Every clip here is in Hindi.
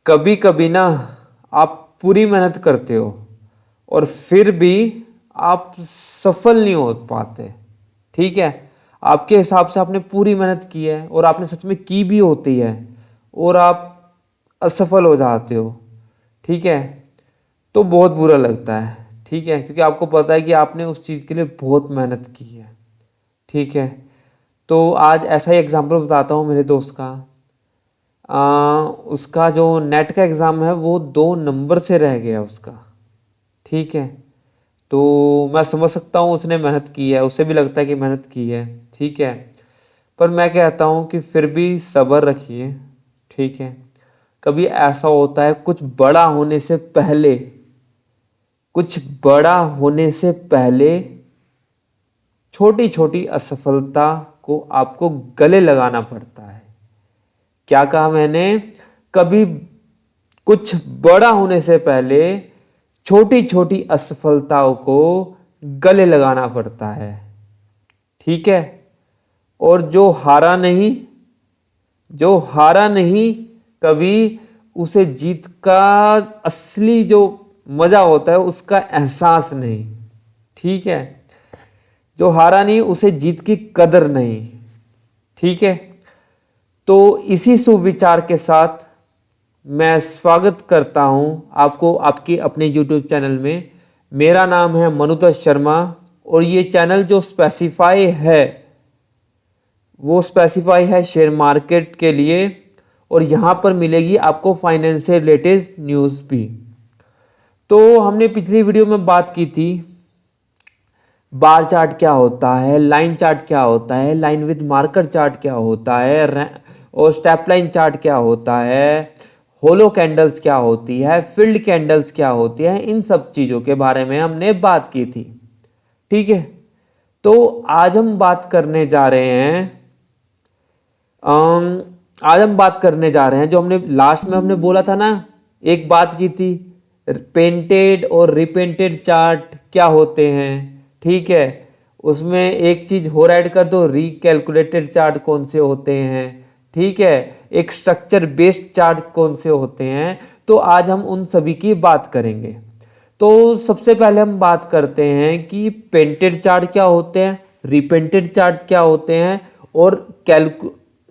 कभी कभी ना आप पूरी मेहनत करते हो और फिर भी आप सफल नहीं हो पाते। ठीक है, आपके हिसाब से आपने पूरी मेहनत की है और आपने सच में की भी होती है और आप असफल हो जाते हो। ठीक है, तो बहुत बुरा लगता है। ठीक है, क्योंकि आपको पता है कि आपने उस चीज़ के लिए बहुत मेहनत की है। ठीक है, तो आज ऐसा ही एग्जाम्पल बताता हूँ मेरे दोस्त का। उसका जो नेट का एग्ज़ाम है वो 2 नंबर से रह गया उसका। ठीक है, तो मैं समझ सकता हूँ उसने मेहनत की है, उसे भी लगता है कि मेहनत की है। ठीक है, पर मैं कहता हूँ कि फिर भी सब्र रखिए। ठीक है, कभी ऐसा होता है कुछ बड़ा होने से पहले छोटी छोटी असफलता को आपको गले लगाना पड़ता है। क्या कहा मैंने? कभी कुछ बड़ा होने से पहले छोटी छोटी असफलताओं को गले लगाना पड़ता है। ठीक है, और जो हारा नहीं कभी उसे जीत का असली जो मजा होता है उसका एहसास नहीं। ठीक है, जो हारा नहीं उसे जीत की कदर नहीं। ठीक है, तो इसी सुविचार के साथ मैं स्वागत करता हूं आपको आपके अपने YouTube चैनल में। मेरा नाम है मनुतोष शर्मा और ये चैनल जो स्पेसिफाई है शेयर मार्केट के लिए, और यहाँ पर मिलेगी आपको फाइनेंस से रिलेटेड न्यूज़ भी। तो हमने पिछली वीडियो में बात की थी बार चार्ट क्या होता है, लाइन चार्ट क्या होता है, लाइन विद मार्कर चार्ट क्या होता है, और स्टेप लाइन चार्ट क्या होता है, होलो कैंडल्स क्या होती है, फील्ड कैंडल्स क्या होती है। इन सब चीज़ों के बारे में हमने बात की थी। ठीक है, तो आज हम बात करने जा रहे हैं जो हमने लास्ट में हमने बोला था ना, एक बात की थी पेंटेड और रिपेंटेड चार्ट क्या होते हैं। ठीक है, उसमें एक चीज और ऐड कर दो, रिकैलकुलेटेड चार्ट कौन से होते हैं। ठीक है, एक स्ट्रक्चर बेस्ड चार्ट कौन से होते हैं। तो आज हम उन सभी की बात करेंगे। तो सबसे पहले हम बात करते हैं कि पेंटेड चार्ट क्या होते हैं, रिपेंटेड चार्ट क्या होते हैं, और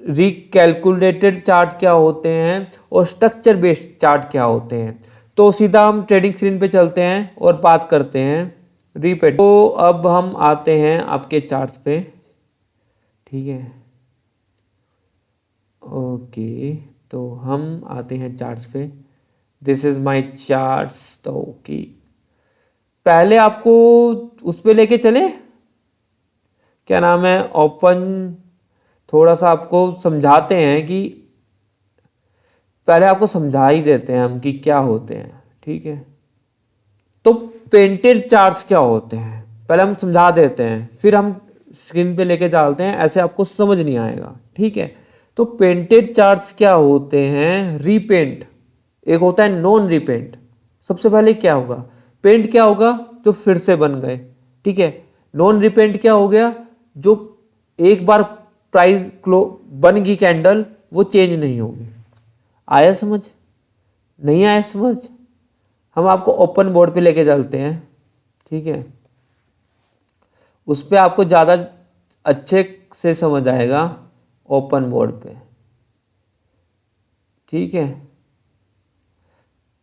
रिकैलकुलेटेड चार्ट क्या होते हैं, और स्ट्रक्चर बेस्ड चार्ट क्या होते हैं। तो सीधा हम ट्रेडिंग स्क्रीन पे चलते हैं और बात करते हैं रिपेंट। तो अब हम आते हैं आपके चार्ट्स पे। ठीक है, ओके, तो हम आते हैं चार्ट्स पे। This is my charts. तो ओके, पहले आपको उस पे लेके चले, क्या नाम है, ओपन। थोड़ा सा आपको समझाते हैं कि पहले आपको समझा ही देते हैं हम कि क्या होते हैं। ठीक है, तो पेंटेड चार्ट्स क्या होते हैं पहले हम समझा देते हैं, फिर हम स्क्रीन पे लेके डालते हैं, ऐसे आपको समझ नहीं आएगा। ठीक है, तो पेंटेड चार्ट्स क्या होते हैं, रीपेंट एक होता है, नॉन रीपेंट। सबसे पहले क्या होगा, पेंट क्या होगा, जो फिर से बन गए। ठीक है, नॉन रिपेंट क्या हो गया, जो एक बार प्राइस क्लो बन गई कैंडल वो चेंज नहीं होगी। आया समझ? नहीं आया समझ? हम आपको ओपन बोर्ड पे लेके चलते हैं। ठीक है, उस पर आपको ज़्यादा अच्छे से समझ आएगा ओपन बोर्ड पे। ठीक है,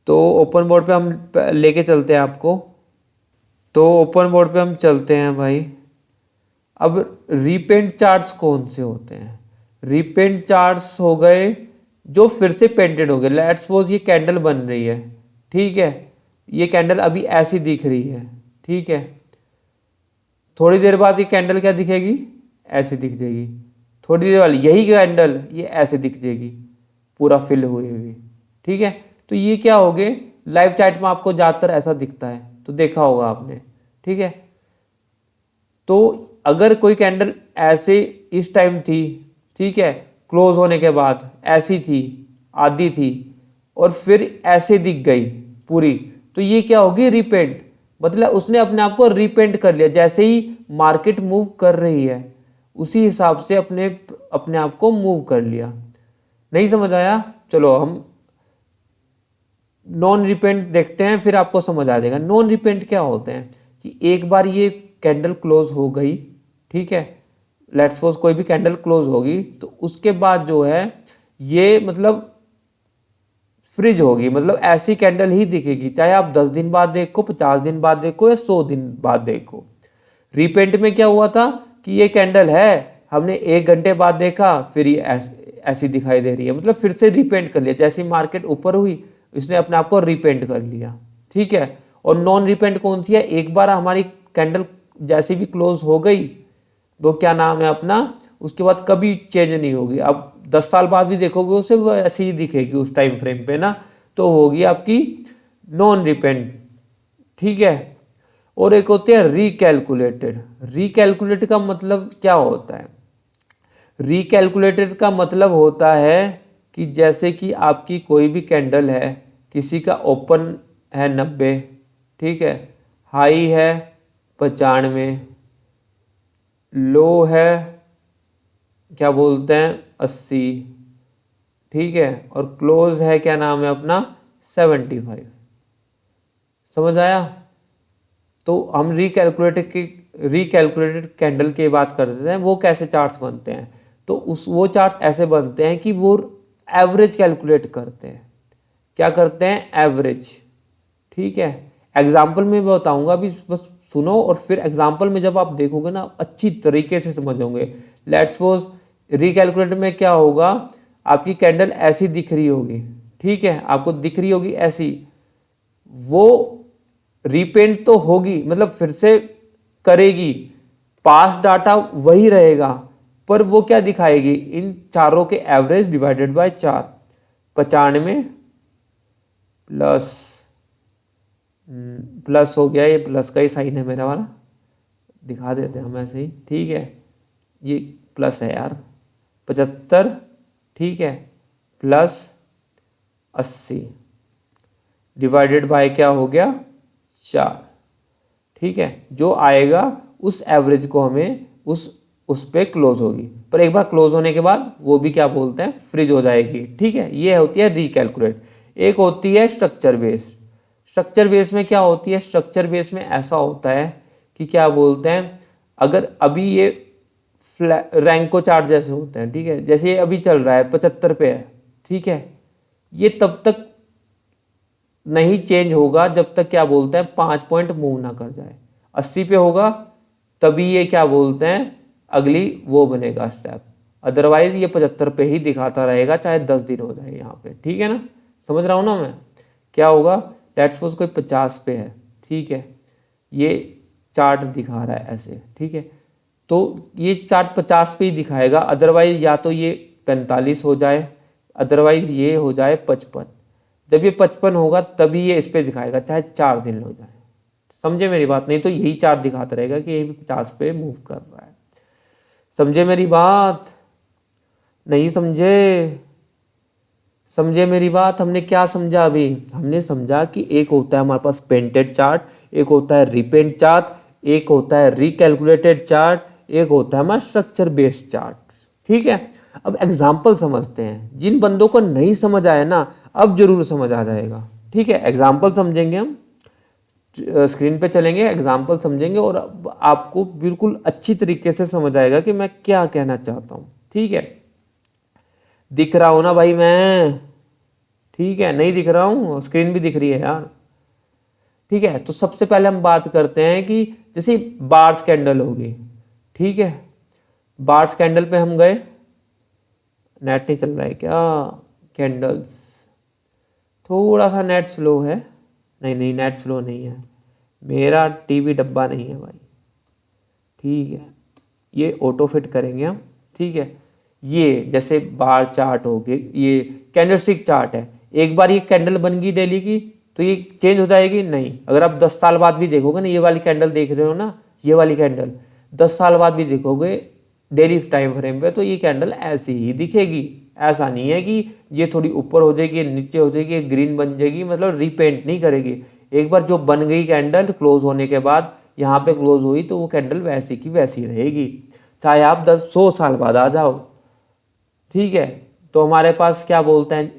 तो ओपन बोर्ड पे हम लेके चलते हैं आपको। तो ओपन बोर्ड पे हम चलते हैं भाई। अब रीपेंट चार्ट्स कौन से होते हैं, रीपेंट चार्ट्स हो गए जो फिर से पेंटेड हो गए। लेट्स सपोज ये कैंडल बन रही है। ठीक है, ये कैंडल अभी ऐसी दिख रही है। ठीक है, थोड़ी देर बाद ये कैंडल क्या दिखेगी, ऐसे दिख जाएगी। थोड़ी देर वाली यही कैंडल ये ऐसे दिख जाएगी पूरा फिल हुई हुई। ठीक है, तो ये क्या हो गए, लाइव चार्ट में आपको ज़्यादातर ऐसा दिखता है, तो देखा होगा आपने। ठीक है, तो अगर कोई कैंडल ऐसे इस टाइम थी, ठीक है, क्लोज होने के बाद ऐसी थी, आधी थी, और फिर ऐसे दिख गई पूरी, तो ये क्या होगी, रिपेंट। मतलब उसने अपने आप को रिपेंट कर लिया, जैसे ही मार्केट मूव कर रही है उसी हिसाब से अपने आप को मूव कर लिया। नहीं समझ आया? चलो हम नॉन रिपेंट देखते हैं, फिर आपको समझ आ जाएगा। नॉन रिपेंट क्या होते हैं कि एक बार ये कैंडल क्लोज हो गई, ठीक है, लेट्स सपोज कोई भी कैंडल क्लोज होगी, तो उसके बाद जो है ये मतलब फ्रीज होगी, मतलब ऐसी कैंडल ही दिखेगी, चाहे आप 10 दिन बाद देखो, 50 दिन बाद देखो या 100 दिन बाद देखो। रिपेंट में क्या हुआ था कि ये कैंडल है, हमने 1 घंटे बाद देखा, फिर ये ऐसी दिखाई दे रही है, मतलब फिर से रिपेंट कर लिया, जैसे मार्केट ऊपर हुई इसने अपने आप को रिपेंट कर लिया, ठीक है। और नॉन रिपेंट कौन सी है, एक बार हमारी कैंडल जैसी भी क्लोज हो गई, वो क्या नाम है अपना, उसके बाद कभी चेंज नहीं होगी। अब 10 साल बाद भी देखोगे उसे, वो ऐसी ही दिखेगी उस टाइम फ्रेम पे ना, तो होगी आपकी नॉन रिपेंट, ठीक है। और एक होती है रिकैलकुलेटेड। रिकैलकुलेट का मतलब क्या होता है, रिकैलकुलेटेड का मतलब होता है कि जैसे कि आपकी कोई भी कैंडल है, किसी का ओपन है 90, ठीक है, हाई है 95, लो है क्या बोलते हैं 80, ठीक है, और क्लोज है क्या नाम है अपना 75। समझ आया। तो हम रिकैलकुलेटेड कैंडल की बात करते हैं, वो कैसे चार्ट्स बनते हैं, तो वो चार्ट्स ऐसे बनते हैं कि वो एवरेज कैलकुलेट करते हैं। क्या करते हैं, एवरेज, ठीक है। एग्जाम्पल में बताऊंगा अभी, बस सुनो, और फिर एग्जाम्पल में जब आप देखोगे ना अच्छी तरीके से समझोगे। लेट्स सपोज रिकैलकुलेट में क्या होगा, आपकी कैंडल ऐसी दिख रही होगी, ठीक है, आपको दिख रही होगी ऐसी, वो रिपेंट तो होगी, मतलब फिर से करेगी, पास्ट डाटा वही रहेगा, पर वो क्या दिखाएगी, इन चारों के average divided by 4, 95 plus plus हो गया, ये प्लस का ही साइन है मेरा वाला, दिखा देते हैं हम ऐसे ही, ठीक है, ये प्लस है यार, 75, ठीक है, प्लस 80 डिवाइडेड बाय क्या हो गया 4, ठीक है। जो आएगा उस एवरेज को हमें उस पे क्लोज होगी, पर एक बार क्लोज होने के बाद वो भी क्या बोलते हैं, फ्रीज हो जाएगी, ठीक है। ये होती है रिकैलकुलेट। एक होती है स्ट्रक्चर बेस्ड। स्ट्रक्चर बेस में क्या होती है, स्ट्रक्चर बेस में ऐसा होता है कि क्या बोलते हैं, अगर अभी ये रैंको चार्ट जैसे होते हैं, ठीक है, जैसे ये अभी चल रहा है 75 पे है, ठीक है, ये तब तक नहीं चेंज होगा जब तक क्या बोलते हैं 5 पॉइंट मूव ना कर जाए। 80 पे होगा तभी ये क्या बोलते हैं अगली वो बनेगा स्टेप, अदरवाइज ये 75 पे ही दिखाता रहेगा, चाहे 10 दिन हो जाए यहाँ पे, ठीक है ना। समझ रहा हूँ ना मैं, क्या होगा, लेट्स सपोज कोई 50 पे है, ठीक है, ये चार्ट दिखा रहा है ऐसे, ठीक है, तो ये चार्ट 50 पे ही दिखाएगा, अदरवाइज या तो ये 45 हो जाए, अदरवाइज ये हो जाए 55। जब ये 55 होगा तभी ये इस पे दिखाएगा, चाहे 4 दिन लग जाए। समझे मेरी बात, नहीं तो यही चार्ट दिखाता रहेगा कि ये 50 पे मूव कर रहा है। समझे मेरी बात, नहीं समझे, समझे मेरी बात। हमने क्या समझा अभी, हमने समझा कि एक होता है हमारे पास पेंटेड चार्ट, एक होता है रिपेंट चार्ट, एक होता है रिकैलकुलेटेड चार्ट, एक होता है हमारा स्ट्रक्चर बेस्ड चार्ट, ठीक है। अब एग्जाम्पल समझते हैं, जिन बंदों को नहीं समझ आया ना अब जरूर समझ आ जाएगा, ठीक है। एग्जाम्पल समझेंगे हम, स्क्रीन पे चलेंगे, एग्जाम्पल समझेंगे और आपको बिल्कुल अच्छी तरीके से समझ आएगा कि मैं क्या कहना चाहता हूँ, ठीक है। दिख रहा हूँ ना भाई मैं, ठीक है, नहीं दिख रहा हूँ, स्क्रीन भी दिख रही है यार, ठीक है। तो सबसे पहले हम बात करते हैं कि जैसे बार्स कैंडल होगी, ठीक है, बार्स कैंडल पे हम गए, नेट नहीं चल रहा है क्या, कैंडल्स, थोड़ा सा नेट स्लो है, नहीं नहीं नेट स्लो नहीं है, मेरा टीवी डब्बा नहीं है भाई, ठीक है, ये ऑटो फिट करेंगे हम, ठीक है। ये जैसे बार चार्ट हो गए, ये कैंडलस्टिक चार्ट है, एक बार ये कैंडल बन गई डेली की तो ये चेंज हो जाएगी नहीं, अगर आप 10 साल बाद भी देखोगे ना, ये वाली कैंडल देख रहे हो ना, ये वाली कैंडल 10 साल बाद भी देखोगे डेली टाइम फ्रेम पे तो ये कैंडल ऐसी ही दिखेगी। ऐसा नहीं है कि ये थोड़ी ऊपर हो जाएगी, नीचे हो जाएगी, ग्रीन बन जाएगी, मतलब रिपेंट नहीं करेगी। एक बार जो बन गई कैंडल क्लोज होने के बाद यहाँ पे क्लोज हुई तो वो कैंडल वैसी की वैसी रहेगी, चाहे आप 100 साल बाद आ जाओ, ठीक है। तो हमारे पास क्या बोलते हैं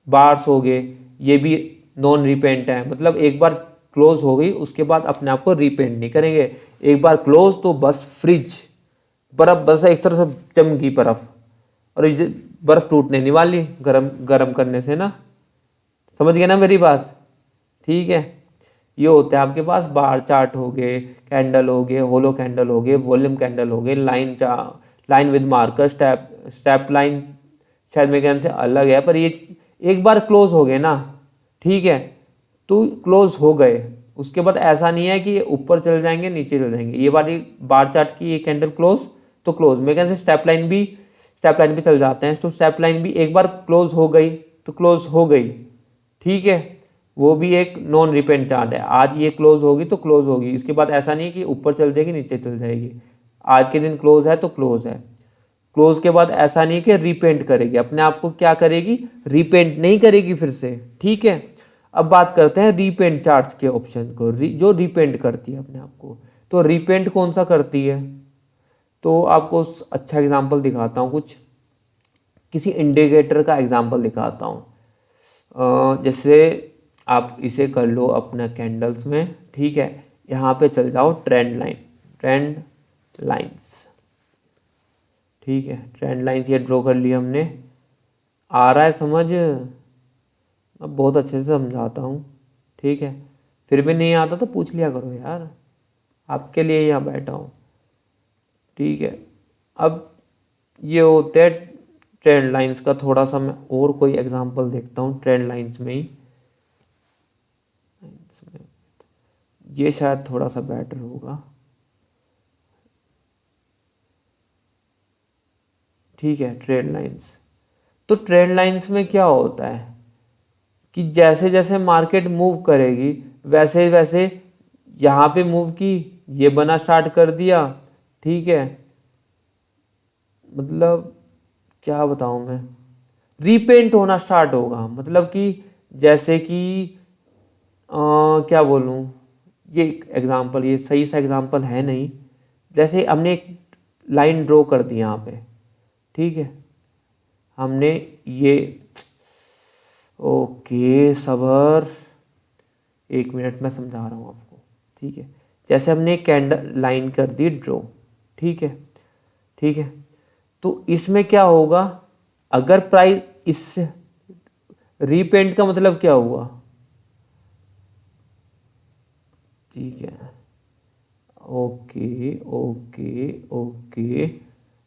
बार्स हो गए, ये भी नॉन रिपेंट है, मतलब एक बार क्लोज हो गई उसके बाद अपने आप को रिपेंट नहीं करेंगे। एक बार क्लोज तो बस फ्रिज, बर्फ बस एक तरह से जम गई बर्फ, और ये बर्फ टूटने नहीं वाली गरम गरम करने से ना। समझ गए ना मेरी बात? ठीक है, ये होते हैं आपके पास बार चार्ट हो गए, कैंडल हो गए, होलो कैंडल हो गए, वॉल्यूम कैंडल हो गए, line with marker, step line शायद मेरे ख्याल से अलग है, पर ये एक बार क्लोज हो गए ना, ठीक है, तो क्लोज हो गए, उसके बाद ऐसा नहीं है कि ये ऊपर चल जाएंगे नीचे चल जाएंगे। ये वाली बार चार्ट की ये कैंडल क्लोज तो क्लोज, मेरे ख्याल से स्टेप लाइन भी चल जाते हैं, तो स्टेप लाइन भी एक बार क्लोज हो गई तो क्लोज हो गई, ठीक है, वो भी एक नॉन रिपेंट चार्ट है। आज ये क्लोज होगी तो क्लोज होगी, इसके बाद ऐसा नहीं है कि ऊपर चल जाएगी नीचे चल जाएगी। आज के दिन क्लोज है तो क्लोज है, क्लोज के बाद ऐसा नहीं है कि रिपेंट करेगी, अपने आप को क्या करेगी, रिपेंट नहीं करेगी फिर से, ठीक है। अब बात करते हैं रिपेंट चार्ट्स के ऑप्शन को, जो रिपेंट करती है अपने आप को। तो रिपेंट कौन सा करती है, तो आपको अच्छा एग्जांपल दिखाता हूँ, कुछ किसी इंडिकेटर का एग्जांपल दिखाता हूँ। जैसे आप इसे कर लो अपना कैंडल्स में, ठीक है, यहाँ पे चल जाओ ट्रेंड लाइंस, ठीक है, ट्रेंड लाइंस ये ड्रॉ कर लिया हमने। आ रहा है समझ? अब बहुत अच्छे से समझाता हूँ, ठीक है, फिर भी नहीं आता तो पूछ लिया करो यार, आपके लिए यहाँ बैठा हूँ, ठीक है। अब ये होते हैं ट्रेंड लाइंस का, थोड़ा सा मैं और कोई एग्जांपल देखता हूँ ट्रेंड लाइंस में ही, ये शायद थोड़ा सा बेटर होगा, ठीक है। ट्रेंड लाइंस, तो ट्रेंड लाइंस में क्या होता है कि जैसे जैसे मार्केट मूव करेगी वैसे वैसे यहाँ पे मूव की, ये बना स्टार्ट कर दिया, ठीक है, मतलब क्या बताऊँ मैं, रीपेंट होना स्टार्ट होगा, मतलब कि जैसे कि क्या बोलूँ, ये एग्जांपल, ये सही सा एग्जांपल है नहीं, जैसे हमने एक लाइन ड्रॉ कर दी यहाँ पे, ठीक है, हमने ये, ओके सबर, एक मिनट में समझा रहा हूँ आपको, ठीक है। जैसे हमने एक कैंडल लाइन कर दी ड्रॉ, ठीक है, ठीक है, तो इसमें क्या होगा, अगर प्राइस इससे रीपेंट का मतलब क्या हुआ, ठीक है, ओके ओके ओके,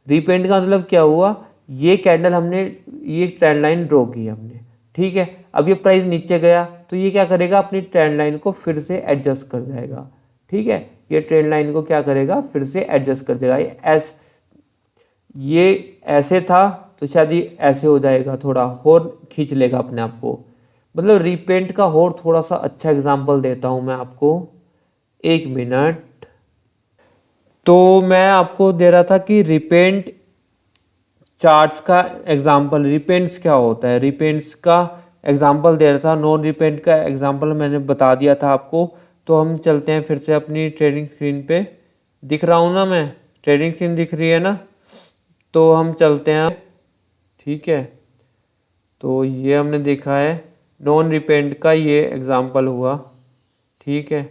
रीपेंट का मतलब क्या हुआ, ये कैंडल हमने, ये ट्रेंड लाइन ड्रॉ की हमने, ठीक है, अब ये प्राइस नीचे गया तो ये क्या करेगा, अपनी ट्रेंड लाइन को फिर से एडजस्ट कर जाएगा, ठीक है, ये ट्रेंड लाइन को क्या करेगा, फिर से एडजस्ट कर जाएगा। ये ऐसे था तो शायद ये ऐसे हो जाएगा, थोड़ा और खींच लेगा अपने आप को, मतलब रीपेंट का और थोड़ा सा अच्छा एग्जांपल देता हूं मैं आपको, एक मिनट। तो मैं आपको दे रहा था कि रिपेंट चार्ट्स का एग्जांपल, रिपेंट्स क्या होता है, रिपेंट्स का एग्जांपल दे रहा था, नॉन रिपेंट का एग्जांपल मैंने बता दिया था आपको। तो हम चलते हैं फिर से अपनी ट्रेडिंग स्क्रीन पे, दिख रहा हूँ ना मैं, ट्रेडिंग स्क्रीन दिख रही है ना, तो हम चलते हैं, ठीक है। तो ये हमने देखा है नॉन रिपेंट का, ये एग्जांपल हुआ, ठीक है।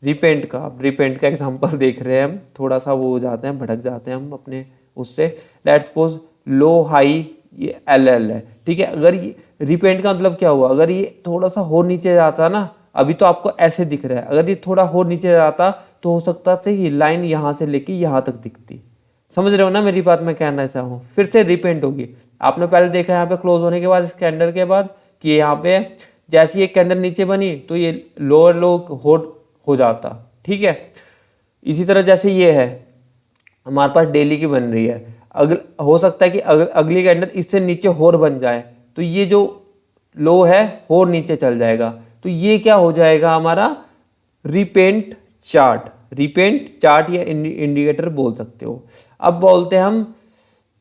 रिपेंट का एग्जांपल देख रहे हैं हम, थोड़ा सा वो हो जाते हैं, भटक जाते हैं हम अपने उससे। लेट्स सपोज लो हाई ये एल एल है, ठीक है। अगर ये रिपेंट का मतलब क्या हुआ, अगर ये थोड़ा सा और नीचे जाता ना, अभी तो आपको ऐसे दिख रहा है, अगर ये थोड़ा और नीचे जाता तो हो सकता था ये लाइन यहाँ से लेके यहाँ तक दिखती। समझ रहे हो ना मेरी बात, मैं कहना चाहूँ, फिर से रिपेंट होगी। आपने पहले देखा यहाँ पे क्लोज होने के बाद, इस कैंडल के बाद, कि यहाँ पे जैसी एक कैंडल नीचे बनी तो ये लोअर लो हो जाता, ठीक है। इसी तरह जैसे ये है हमारे पास डेली की बन रही है, अगल हो सकता है कि अगली कैंडल इससे नीचे और बन जाए, तो ये जो लो है और नीचे चल जाएगा, तो ये क्या हो जाएगा हमारा रिपेंट चार्ट या इंडिकेटर बोल सकते हो। अब बोलते हैं हम,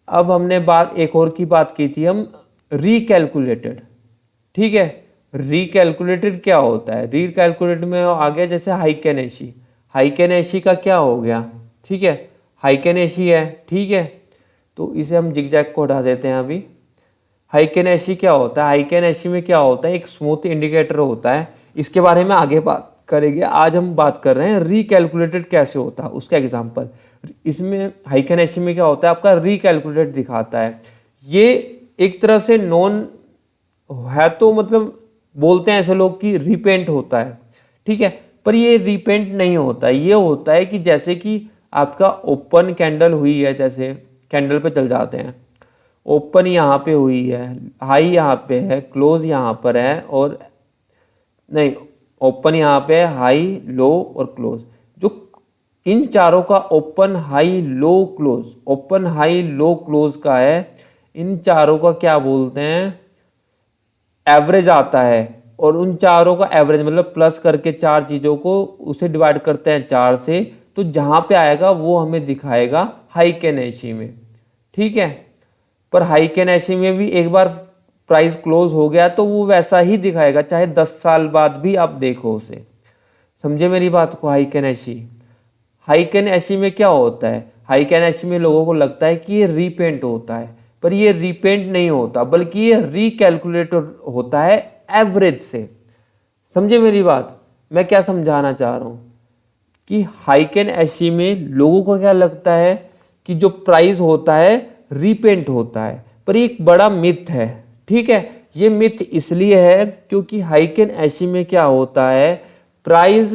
अब हमने बात एक और की बात की थी हम, रिकैलकुलेटेड, ठीक है। रिकैलकुलेटेड क्या होता है, रिकैलकुलेटेड में आ गया जैसे हाइकेनेशी का क्या हो गया, ठीक है, हाइकेनेशी है, ठीक है। तो इसे हम जिगजैग को हटा देते हैं अभी, हाइकेनेसी क्या होता है? हाइकेनेसी में क्या होता है? एक स्मूथ इंडिकेटर होता है, इसके बारे में आगे बात करेंगे। आज हम बात कर रहे हैं रिकैलकुलेटेड कैसे होता है, उसका एग्जांपल। इसमें हाइकेनेसी में क्या होता है? आपका रिकैलकुलेटेड दिखाता है। ये एक तरह से नॉन है, तो मतलब बोलते हैं ऐसे लोग कि रिपेंट होता है, ठीक है, पर ये रिपेंट नहीं होता है। ये होता है कि जैसे कि आपका ओपन कैंडल हुई है, जैसे कैंडल पे चल जाते हैं, ओपन यहाँ पे हुई है, हाई यहाँ पे है, क्लोज यहाँ पर है, और नहीं, ओपन यहाँ पे है, हाई लो और क्लोज। जो इन चारों का open high low close, open high low close का है, इन चारों का क्या बोलते हैं? एवरेज आता है। और उन चारों का एवरेज मतलब प्लस करके चार चीजों को उसे डिवाइड करते हैं चार से, तो जहां पे आएगा वो हमें दिखाएगा हाइकेनेसी में, ठीक है। पर हाइकेनेसी में भी एक बार प्राइस क्लोज हो गया तो वो वैसा ही दिखाएगा, चाहे 10 साल बाद भी आप देखो उसे। समझे मेरी बात को? हाइकेनेसी, हाइकेनेसी में क्या होता है? हाइकेनेसी में लोगों को लगता है कि ये रीपेंट होता है, पर ये रीपेंट नहीं होता, बल्कि ये रिकैलकुलेट होता है एवरेज से। समझे मेरी बात? मैं क्या समझाना चाह रहा हूं कि हाइकेनेसी में लोगों को क्या लगता है कि जो प्राइस होता है रीपेंट होता है, पर ये एक बड़ा मिथ है, ठीक है। ये मिथ इसलिए है क्योंकि हाइकेनेसी में क्या होता है? प्राइस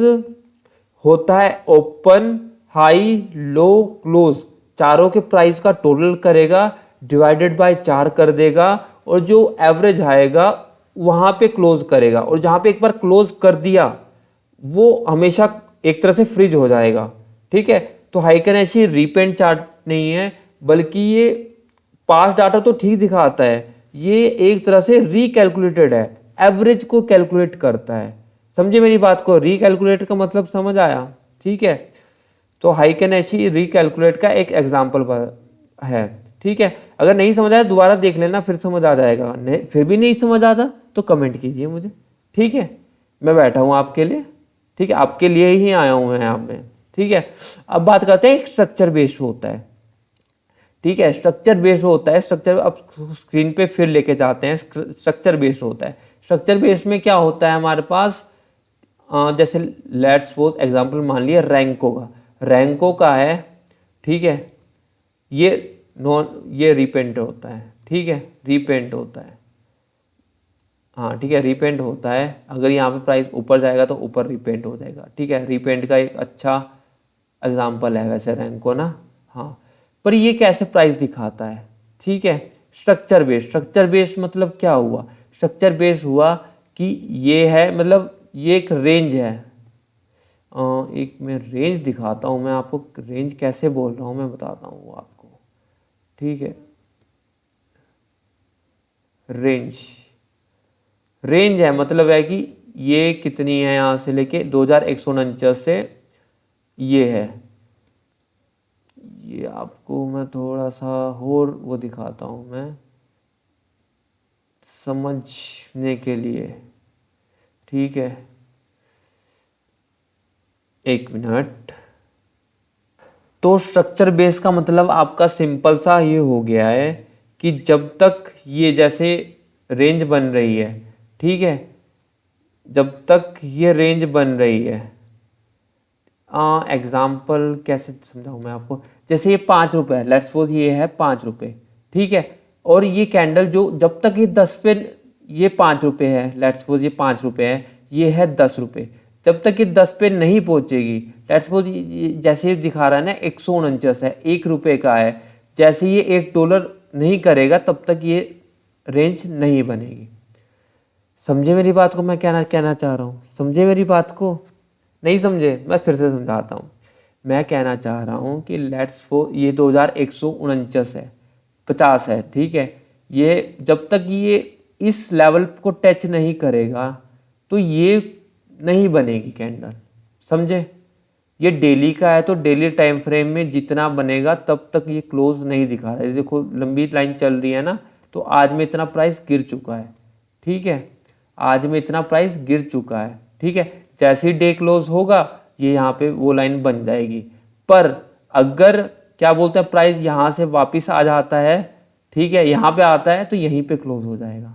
होता है ओपन हाई लो क्लोज, चारों के प्राइस का टोटल करेगा, डिवाइडेड बाय 4 कर देगा, और जो एवरेज आएगा वहां पे क्लोज करेगा, और जहां पे एक बार क्लोज कर दिया वो हमेशा एक तरह से फ्रीज हो जाएगा, ठीक है। तो हाइकेनेसी रीपेंट चार्ट नहीं है, बल्कि ये पास्ट डाटा तो ठीक दिखाता है, ये एक तरह से रिकैलकुलेटेड है, एवरेज को कैलकुलेट करता है। समझे मेरी बात को? रिकैलकुलेट का मतलब समझ आया, ठीक है। तो हाइकेनेसी रिकैलकुलेट का एक एग्जाम्पल है, ठीक है। अगर नहीं समझ आया दोबारा देख लेना, फिर समझ आ जाएगा। नहीं, फिर भी नहीं समझ आता तो कमेंट कीजिए मुझे, ठीक है। मैं बैठा हूँ आपके लिए, ठीक है, आपके लिए ही आया हूँ मैं यहाँ पे, ठीक है। अब बात करते हैं स्ट्रक्चर बेस्ड होता है, ठीक है। स्ट्रक्चर बेस्ड होता है, स्ट्रक्चर अब स्क्रीन पे फिर लेके जाते हैं। स्ट्रक्चर बेस्ड होता है, स्ट्रक्चर बेस्ड में क्या होता है हमारे पास? जैसे लेट्स सपोज एग्जांपल मान लिया रैंको का, रैंको का है, ठीक है। ये ये रिपेंट होता है, ठीक है, रिपेंट होता है, हाँ ठीक है, रिपेंट होता है। अगर यहाँ पे प्राइस ऊपर जाएगा तो ऊपर रिपेंट हो जाएगा, ठीक है। रिपेंट का एक अच्छा एग्जांपल है वैसे रैंको ना, हाँ। पर ये कैसे प्राइस दिखाता है? ठीक है, स्ट्रक्चर बेस्ड। स्ट्रक्चर बेस्ड मतलब क्या हुआ? स्ट्रक्चर बेस्ड हुआ कि ये है, मतलब ये एक रेंज है। एक मैं रेंज दिखाता हूँ, मैं आपको रेंज कैसे बोल रहा हूँ मैं बताता हूँ आपको, ठीक है। रेंज, रेंज है मतलब है कि ये कितनी है, यहाँ से लेके 2149 से ये है। ये आपको मैं थोड़ा सा और वो दिखाता हूँ मैं समझने के लिए, ठीक है, एक मिनट। तो स्ट्रक्चर बेस का मतलब आपका सिंपल सा ये हो गया है कि जब तक ये जैसे रेंज बन रही है, ठीक है, जब तक ये रेंज बन रही है, एग्जाम्पल कैसे समझाऊं मैं आपको? जैसे ये 5 रुपए है, लेट्स सपोज ये है 5 रुपए, ठीक है। और ये कैंडल जो जब तक ये 10 पे, ये 5 रुपए है, लेट्स सपोज ये 5 रुपए है, ये है 10 रुपए, जब तक ये 10 पे नहीं पहुंचेगी, लेट्स सपोज जैसे ये दिखा रहा है ना 149 है, 1 रुपए का है, जैसे ये $1 नहीं करेगा तब तक ये रेंज नहीं बनेगी। समझे मेरी बात को? मैं कहना चाह रहा हूँ, समझे मेरी बात को? नहीं समझे? मैं फिर से समझाता हूँ। मैं कहना चाह रहा हूँ कि लेट्स सपोज ये 2149 है, 50 है, ठीक है। ये जब तक ये इस लेवल को टच नहीं करेगा तो ये नहीं बनेगी कैंडल, समझे? ये डेली का है तो डेली टाइम फ्रेम में जितना बनेगा तब तक ये क्लोज नहीं दिखा रहा है। देखो लंबी लाइन चल रही है ना, तो आज में इतना प्राइस गिर चुका है, ठीक है, आज में इतना प्राइस गिर चुका है, ठीक है। जैसे ही डे क्लोज होगा ये यहाँ पे वो लाइन बन जाएगी। पर अगर क्या बोलते हैं प्राइस यहाँ से वापस आ जाता है ठीक है, यहाँ पे आता है तो यहीं पे क्लोज हो जाएगा।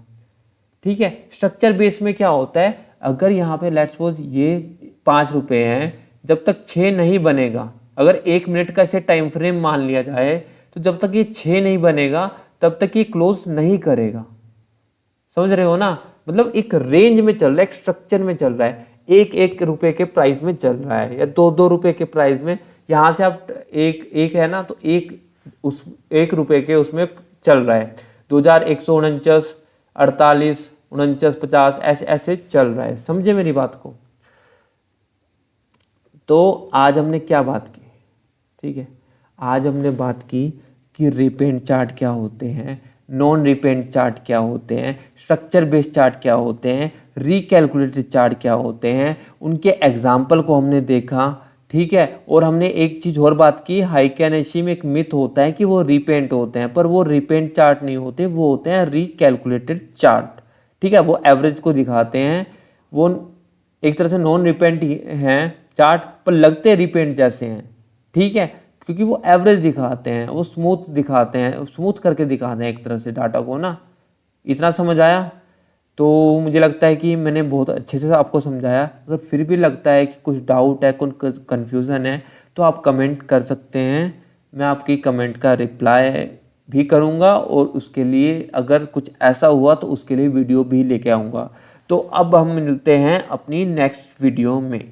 ठीक है, स्ट्रक्चर बेस में क्या होता है, अगर यहाँ पे लेट्स सपोज ये 5 रुपये हैं, जब तक 6 नहीं बनेगा, अगर 1 मिनट का इसे टाइम फ्रेम मान लिया जाए, तो जब तक ये 6 नहीं बनेगा तब तक ये क्लोज नहीं करेगा। समझ रहे हो ना, मतलब एक रेंज में चल रहा है, एक स्ट्रक्चर में चल रहा है, 1 रुपए के प्राइस में चल रहा है या 2 रुपए के प्राइस में। यहाँ से आप एक है ना, तो उस 1 रुपए के उसमें चल रहा है 2149, 48, 49, 50, ऐसे ऐसे चल रहा है। समझे मेरी बात को। तो आज हमने क्या बात की, ठीक है, आज हमने बात की कि रिपेंट चार्ट क्या होते हैं, नॉन रिपेंट चार्ट क्या होते हैं, स्ट्रक्चर बेस्ड चार्ट क्या होते हैं, रिकैलकुलेटेड चार्ट क्या होते हैं, उनके एग्जाम्पल को हमने देखा। ठीक है, और हमने एक चीज़ और बात की, हाइकेनेसी में एक मिथ होता है कि वो रिपेंट होते हैं, पर वो रिपेंट चार्ट नहीं होते, वो होते हैं रिकैलकुलेटेड चार्ट। ठीक है, वो एवरेज को दिखाते हैं, वो एक तरह से नॉन रिपेंट हैं चार्ट, पर लगते रिपेंट जैसे हैं। ठीक है, क्योंकि वो एवरेज दिखाते हैं, वो स्मूथ दिखाते हैं, स्मूथ करके दिखाते हैं एक तरह से डाटा को ना। इतना समझ आया? तो मुझे लगता है कि मैंने बहुत अच्छे से आपको समझाया। अगर फिर भी लगता है कि कुछ डाउट है, कुछ कन्फ्यूज़न है, तो आप कमेंट कर सकते हैं, मैं आपकी कमेंट का रिप्लाई भी करूँगा, और उसके लिए अगर कुछ ऐसा हुआ तो उसके लिए वीडियो भी लेके आऊँगा। तो अब हम मिलते हैं अपनी नेक्स्ट वीडियो में।